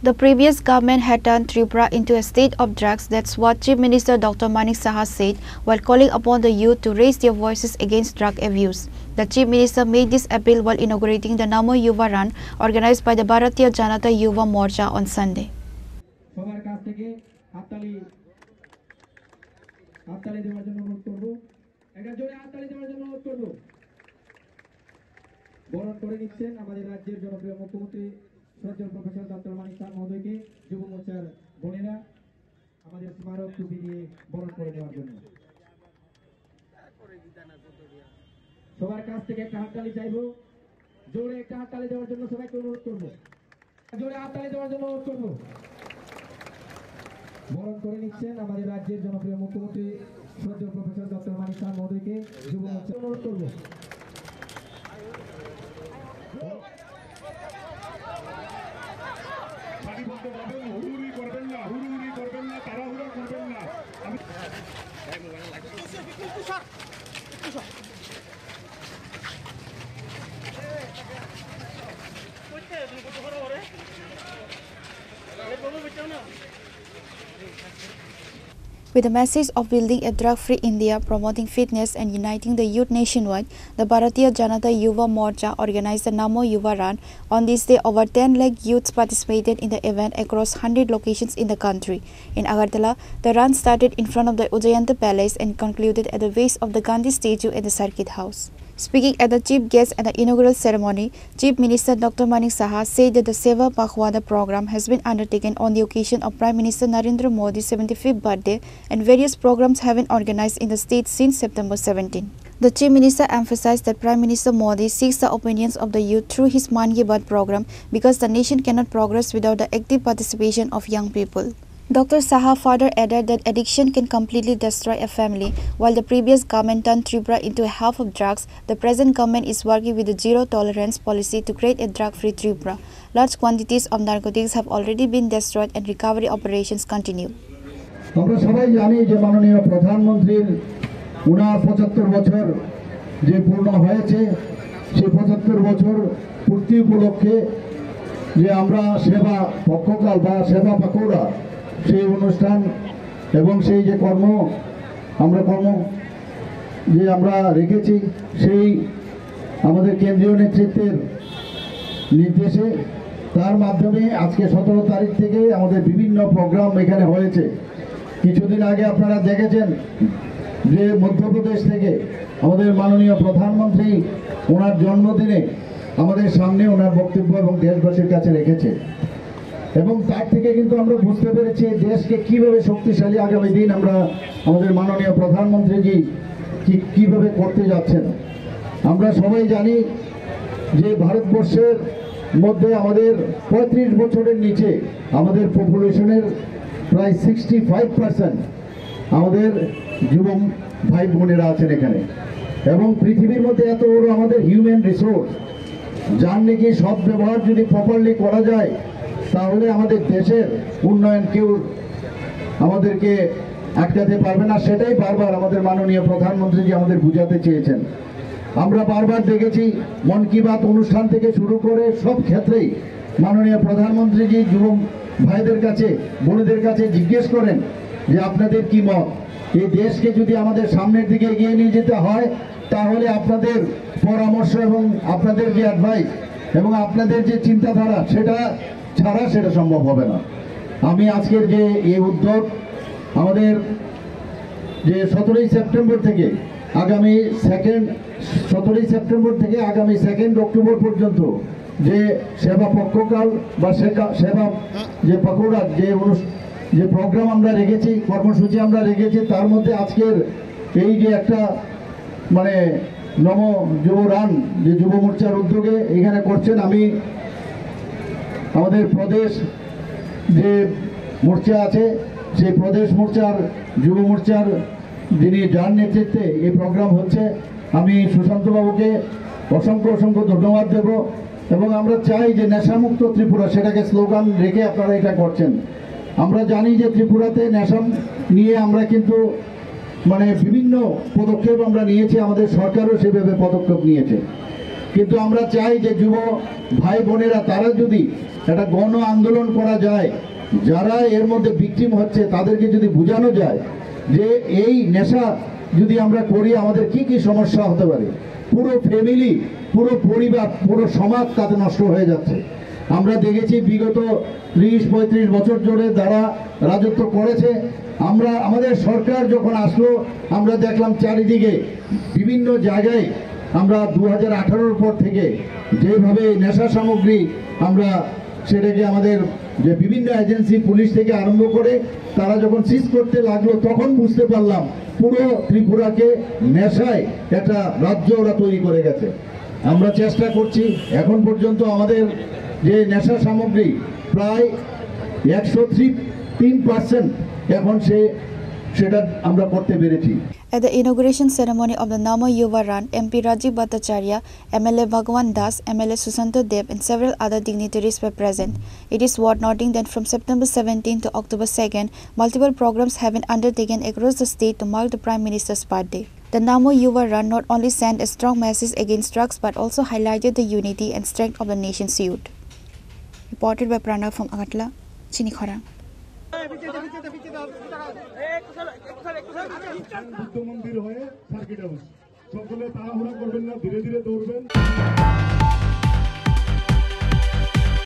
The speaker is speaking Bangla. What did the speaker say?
The previous government had turned Tripura into a state of drugs. That's what Chief Minister Dr. Manik Saha said while calling upon the youth to raise their voices against drug abuse. The Chief Minister made this appeal while inaugurating the Namo Yuva Run organized by the Bharatiya Janata Yuva Morcha on Sunday. সজ্জন প্রফেসর ডক্টর মানিক সাহা মহোদয়কে যুব মোর্চার বোনেরা আমাদের স্মারক টুপি দিয়ে বরণ করে দেওয়ার জন্য সবার কাছ থেকে একটা হাততালি চাইবো, জোরে একটা হাততালি দেওয়ার জন্য সবাইকে অনুরোধ করবো, জোরে হাততালি দেওয়ার জন্য অনুরোধ করবো। বরণ করে নিচ্ছেন আমাদের রাজ্যের জনপ্রিয় মুখ্যমন্ত্রী সজ্জন প্রফেসর ডক্টর মানিক সাহা মহোদয়কে যুব মোর্চা অনুরোধ করবো। With the message of building a drug-free India, promoting fitness and uniting the youth nationwide, the Bharatiya Janata Yuva Morcha organized the Namo Yuva Run. On this day, over 10 lakh youths participated in the event across 100 locations in the country. In Agartala, the run started in front of the Ujjayanta Palace and concluded at the base of the Gandhi statue at the Circuit House. Speaking at the chief guest at the inaugural ceremony, Chief Minister Dr. Manik Saha said that the Seva Pakhwada program has been undertaken on the occasion of Prime Minister Narendra Modi's 75th birthday and various programs have been organized in the state since September 17. The Chief Minister emphasized that Prime Minister Modi seeks the opinions of the youth through his Man Ki Baat program because the nation cannot progress without the active participation of young people. Dr. Saha further added that addiction can completely destroy a family. While the previous government turned Tripura into a hub of drugs, the present government is working with a zero-tolerance policy to create a drug-free Tripura. Large quantities of narcotics have already been destroyed and recovery operations continue. আমরা সবাই জানি যে মাননীয় প্রধানমন্ত্রীর 75 বছর যে পূর্ণ হয়েছে, সেই 75 বছর পূর্তি উপলক্ষে যে আমরা সেবা পক্ষকাল বা সেবা পাকৌড়া সেই অনুষ্ঠান এবং সেই যে কর্ম যে আমরা রেখেছি, সেই আমাদের কেন্দ্রীয় নেতৃত্বের নির্দেশে তার মাধ্যমে আজকে 17 তারিখ থেকে আমাদের বিভিন্ন প্রোগ্রাম এখানে হয়েছে। কিছুদিন আগে আপনারা দেখেছেন যে মধ্যপ্রদেশ থেকে আমাদের মাননীয় প্রধানমন্ত্রী ওনার জন্মদিনে আমাদের সামনে ওনার বক্তব্য এবং দেশবাসীর কাছে রেখেছে এবং তার থেকে কিন্তু আমরা বুঝতে পেরেছি দেশকে কিভাবে শক্তিশালী আগামী দিন আমরা আমাদের মাননীয় প্রধানমন্ত্রীজি কিভাবে করতে যাচ্ছেন। আমরা সবাই জানি যে ভারতবর্ষের মধ্যে আমাদের 35 বছরের নিচে আমাদের পপুলেশনের প্রায় 65% আমাদের যুব ভাই বোনেরা আছেন এখানে এবং পৃথিবীর মধ্যে এত বড় আমাদের হিউম্যান রিসোর্স যার নাকি সব ব্যবহার যদি প্রপারলি করা যায় তাহলে আমাদের দেশের উন্নয়ন কেউ আমাদেরকে আটকাতে পারবে না। সেটাই বারবার আমাদের মাননীয় প্রধানমন্ত্রীজি আমাদের বুঝাতে চেয়েছেন। আমরা বারবার দেখেছি মন কি বাত অনুষ্ঠান থেকে শুরু করে সব ক্ষেত্রেই মাননীয় প্রধানমন্ত্রীজি যুব ভাইদের কাছে বোনদের কাছে জিজ্ঞেস করেন যে আপনাদের কি মত, এই দেশকে যদি আমাদের সামনের দিকে এগিয়ে নিয়ে যেতে হয় তাহলে আপনাদের পরামর্শ এবং আপনাদের যে অ্যাডভাইস এবং আপনাদের যে চিন্তাধারা সেটা ছাড়া সেটা সম্ভব হবে না। আমি আজকের যে এই উদ্যোগ আমাদের যে 17 সেপ্টেম্বর থেকে আগামী 2 অক্টোবর পর্যন্ত যে সেবা পক্ষকাল বা সেবা যে পাকৌড়া যে প্রোগ্রাম আমরা রেখেছি, কর্মসূচি আমরা রেখেছি, তার মধ্যে আজকের এই যে একটা মানে নম যুব রান যে যুব মোর্চার উদ্যোগে এখানে করছেন, আমি আমাদের প্রদেশ যে মোর্চা আছে সেই প্রদেশ মোর্চার যুব মোর্চার যিনি যার নেতৃত্বে এই প্রোগ্রাম হচ্ছে, আমি সুশান্ত বাবুকে অসংখ্য ধন্যবাদ দেব এবং আমরা চাই যে নেশামুক্ত ত্রিপুরা সেটাকে স্লোগান রেখে আপনারা এটা করছেন। আমরা জানি যে ত্রিপুরাতে নেশা নিয়ে আমরা কিন্তু মানে বিভিন্ন পদক্ষেপ আমরা নিয়েছি, আমাদের সরকারও সেভাবে পদক্ষেপ নিয়েছে, কিন্তু আমরা চাই যে যুব ভাই বোনেরা তারা যদি একটা গণ আন্দোলন করা যায়, যারা এর মধ্যে ভিকটিম হচ্ছে তাদেরকে যদি বোঝানো যায় যে এই নেশা যদি আমরা করি আমাদের কি কি সমস্যা হতে পারে, পুরো ফ্যামিলি, পুরো পরিবার, পুরো সমাজ তাতে নষ্ট হয়ে যাচ্ছে। আমরা দেখেছি বিগত 30-35 বছর ধরে যারা রাজত্ব করেছে, আমাদের সরকার যখন আসলো আমরা দেখলাম চারিদিকে বিভিন্ন জায়গায় আমরা 2018-র পর থেকে যেভাবে নেশা সামগ্রী আমরা সেটাকে আমাদের যে বিভিন্ন এজেন্সি পুলিশ থেকে আরম্ভ করে তারা যখন সিজ করতে লাগলো তখন বুঝতে পারলাম পুরো ত্রিপুরাকে নেশায় একটা রাজ্য ওরা তৈরি করে গেছে। আমরা চেষ্টা করছি, এখন পর্যন্ত আমাদের যে নেশা সামগ্রী প্রায় 103% এখন সেটা আমরা করতে পেরেছি। At the inauguration ceremony of the Namo Yuva Run, MP Rajiv Bhattacharya, MLA Bhagwan Das, MLA Susanto Deb and several other dignitaries were present. It is worth noting that from September 17 to October 2nd, multiple programs have been undertaken across the state to mark the Prime Minister's birthday. The Namo Yuva Run not only sent a strong message against drugs but also highlighted the unity and strength of the nation's youth. Reported by Pranav from Agatla, Chinikhara. Buddha মন্দির হয়ে সার্কিট হাউস সকলে তাড়াহুড়া করবেন না, ধীরে ধীরে দৌড়বেন।